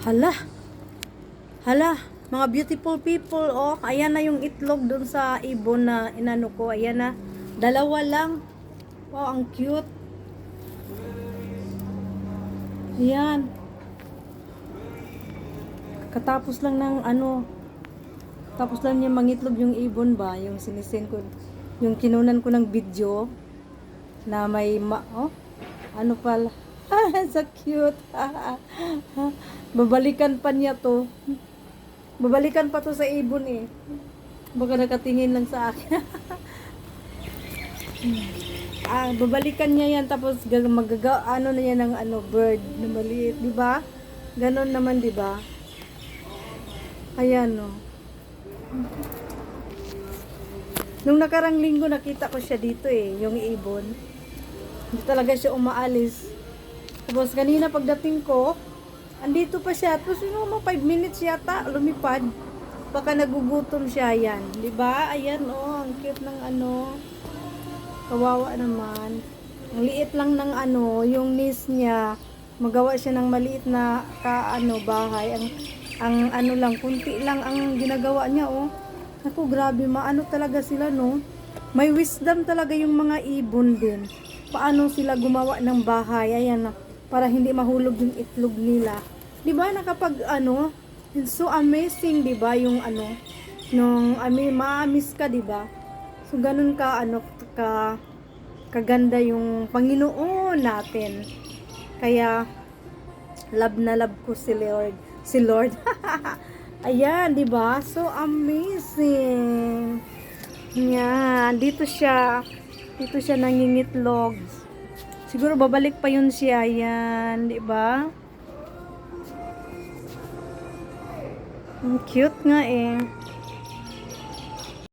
Hala, hala, mga beautiful people, oh. Ayan na yung itlog dun sa ibon na inano ko. Ayan na. Dalawa lang. Wow, ang cute. Ayan. Katapos lang ng ano, tapos lang niya mangitlog yung ibon ba, yung sinisend ko, yung kinunan ko ng video na may oh, ano pala. So cute. Babalikan pa niya to. Babalikan pa to sa ibon eh. Baka nakatingin lang sa akin. Babalikan niya yan tapos ano na yan ng ano, bird na maliit, di ba? Ganon naman, di ba? Ayan, no. Nung nakarang linggo nakita ko siya dito eh, yung ibon. Hindi talaga siya umaalis. Tapos kanina pagdating ko, andito pa siya. Tapos yung mga 5 minutes yata, lumipad. Baka nagugutom siya, yan. Diba? Ayan, oh, ang cute ng ano. Kawawa naman. Ang liit lang ng ano, yung niece niya. Magawa siya ng maliit na bahay. Ang ano lang, kunti lang ang ginagawa niya, oh. Naku, grabe, maano talaga sila, no? May wisdom talaga yung mga ibon din. Paano sila gumawa ng bahay, ayan, para hindi mahulog yung itlog nila. 'Di ba nakapag ano, it's so amazing, 'di ba, yung ano nung ma-miss ka, 'di ba? So ganun ka ano kaganda yung Panginoon natin. Kaya love na love ko si Lord. Si Lord. Ayan, 'di ba? So amazing. Yan, dito siya nangingitlog. Siguro babalik pa yun siya, yan, 'di ba? Ang cute nga eh.